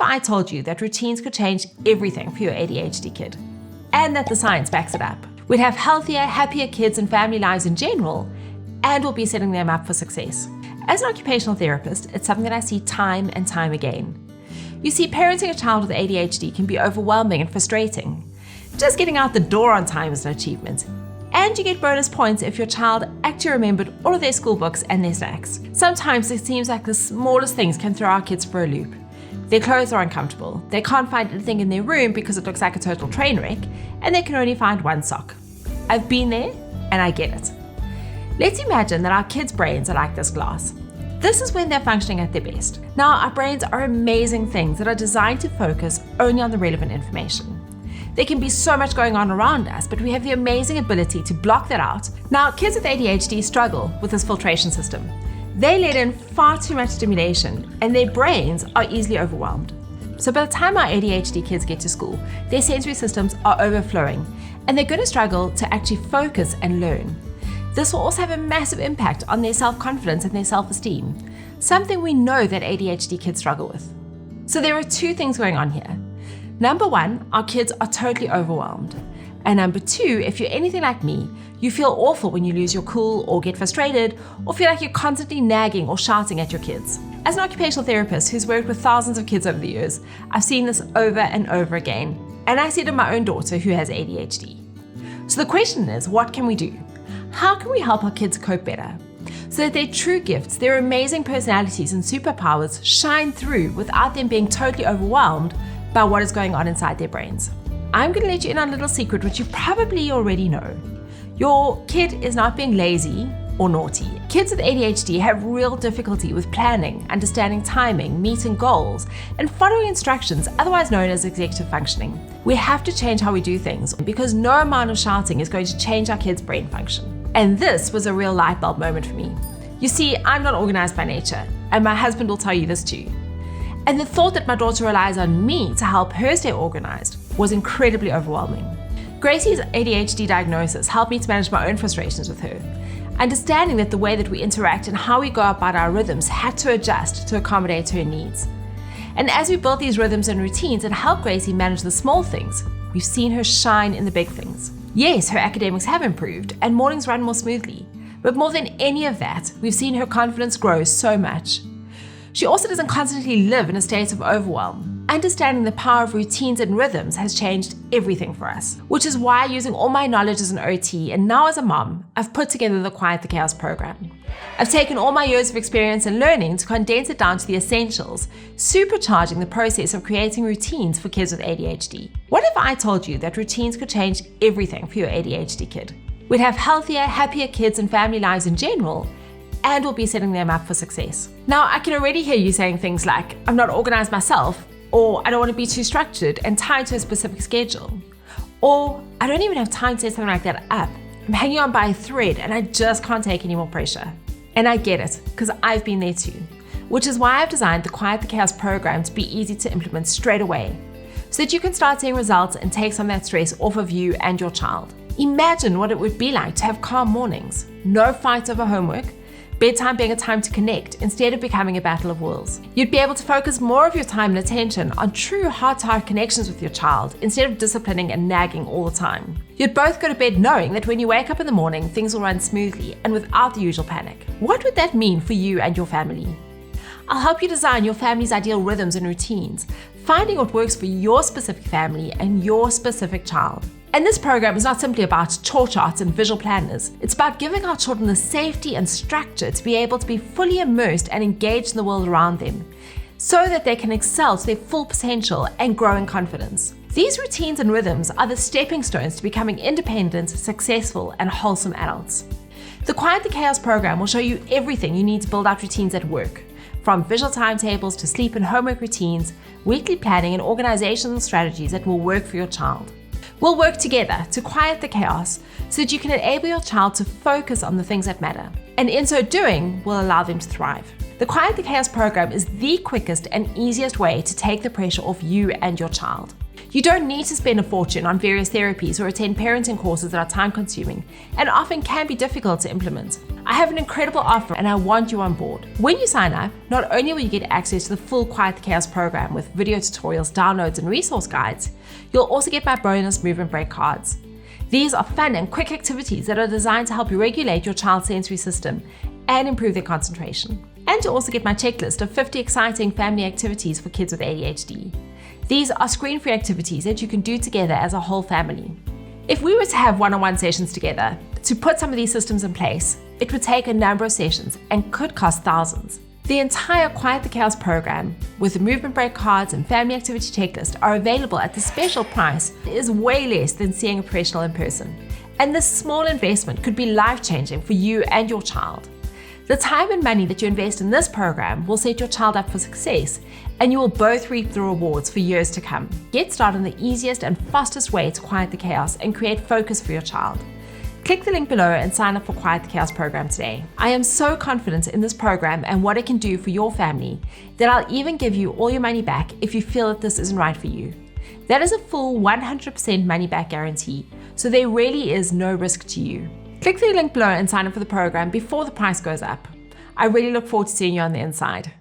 I told you that routines could change everything for your ADHD kid? And that the science backs it up. We'd have healthier, happier kids and family lives in general, and we'll be setting them up for success. As an occupational therapist, it's something that I see time and time again. You see, parenting a child with ADHD can be overwhelming and frustrating. Just getting out the door on time is an achievement. And you get bonus points if your child actually remembered all of their school books and their snacks. Sometimes it seems like the smallest things can throw our kids for a loop. Their clothes are uncomfortable, they can't find anything in their room because it looks like a total train wreck, and they can only find one sock. I've been there, and I get it. Let's imagine that our kids' brains are like this glass. This is when they're functioning at their best. Now, our brains are amazing things that are designed to focus only on the relevant information. There can be so much going on around us, but we have the amazing ability to block that out. Now, kids with ADHD struggle with this filtration system. They let in far too much stimulation, and their brains are easily overwhelmed. So by the time our ADHD kids get to school, their sensory systems are overflowing, and they're going to struggle to actually focus and learn. This will also have a massive impact on their self-confidence and their self-esteem, something we know that ADHD kids struggle with. So there are two things going on here. Number one, our kids are totally overwhelmed. And number two, if you're anything like me, you feel awful when you lose your cool or get frustrated or feel like you're constantly nagging or shouting at your kids. As an occupational therapist who's worked with thousands of kids over the years, I've seen this over and over again. And I see it in my own daughter who has ADHD. So the question is, what can we do? How can we help our kids cope better so that their true gifts, their amazing personalities and superpowers shine through without them being totally overwhelmed by what is going on inside their brains? I'm going to let you in on a little secret which you probably already know. Your kid is not being lazy or naughty. Kids with ADHD have real difficulty with planning, understanding timing, meeting goals, and following instructions, otherwise known as executive functioning. We have to change how we do things because no amount of shouting is going to change our kids' brain function. And this was a real light bulb moment for me. You see, I'm not organized by nature, and my husband will tell you this too. And the thought that my daughter relies on me to help her stay organized was incredibly overwhelming. Gracie's ADHD diagnosis helped me to manage my own frustrations with her, understanding that the way that we interact and how we go about our rhythms had to adjust to accommodate her needs. And as we built these rhythms and routines and helped Gracie manage the small things, we've seen her shine in the big things. Yes, her academics have improved and mornings run more smoothly, but more than any of that, we've seen her confidence grow so much. She also doesn't constantly live in a state of overwhelm. Understanding the power of routines and rhythms has changed everything for us, which is why, using all my knowledge as an OT and now as a mom, I've put together the Quiet the Chaos program. I've taken all my years of experience and learning to condense it down to the essentials, supercharging the process of creating routines for kids with ADHD. What if I told you that routines could change everything for your ADHD kid? We'd have healthier, happier kids and family lives in general, and we'll be setting them up for success. Now, I can already hear you saying things like, I'm not organized myself, or I don't want to be too structured and tied to a specific schedule, or I don't even have time to set something like that up. I'm hanging on by a thread and I just can't take any more pressure. And I get it, because I've been there too, which is why I've designed the Quiet the Chaos program to be easy to implement straight away, so that you can start seeing results and take some of that stress off of you and your child. Imagine what it would be like to have calm mornings, no fights over homework, bedtime being a time to connect instead of becoming a battle of wills. You'd be able to focus more of your time and attention on true heart-to-heart connections with your child instead of disciplining and nagging all the time. You'd both go to bed knowing that when you wake up in the morning, things will run smoothly and without the usual panic. What would that mean for you and your family? I'll help you design your family's ideal rhythms and routines, finding what works for your specific family and your specific child. And this program is not simply about chore charts and visual planners. It's about giving our children the safety and structure to be able to be fully immersed and engaged in the world around them, so that they can excel to their full potential and grow in confidence. These routines and rhythms are the stepping stones to becoming independent, successful, and wholesome adults. The Quiet the Chaos program will show you everything you need to build out routines at work, from visual timetables to sleep and homework routines, weekly planning, and organizational strategies that will work for your child. We'll work together to quiet the chaos so that you can enable your child to focus on the things that matter. And in so doing, will allow them to thrive. The Quiet the Chaos program is the quickest and easiest way to take the pressure off you and your child. You don't need to spend a fortune on various therapies or attend parenting courses that are time-consuming and often can be difficult to implement. I have an incredible offer and I want you on board. When you sign up, not only will you get access to the full Quiet the Chaos program with video tutorials, downloads, and resource guides, you'll also get my bonus movement break cards. These are fun and quick activities that are designed to help you regulate your child's sensory system and improve their concentration. And you also get my checklist of 50 exciting family activities for kids with ADHD. These are screen-free activities that you can do together as a whole family. If we were to have one-on-one sessions together to put some of these systems in place, it would take a number of sessions and could cost thousands. The entire Quiet the Chaos program with the movement break cards and family activity checklist are available at the special price that is way less than seeing a professional in person. And this small investment could be life-changing for you and your child. The time and money that you invest in this program will set your child up for success, and you will both reap the rewards for years to come. Get started on the easiest and fastest way to quiet the chaos and create focus for your child. Click the link below and sign up for Quiet the Chaos program today. I am so confident in this program and what it can do for your family that I'll even give you all your money back if you feel that this isn't right for you. That is a full 100% money back guarantee, so there really is no risk to you. Click the link below and sign up for the program before the price goes up. I really look forward to seeing you on the inside.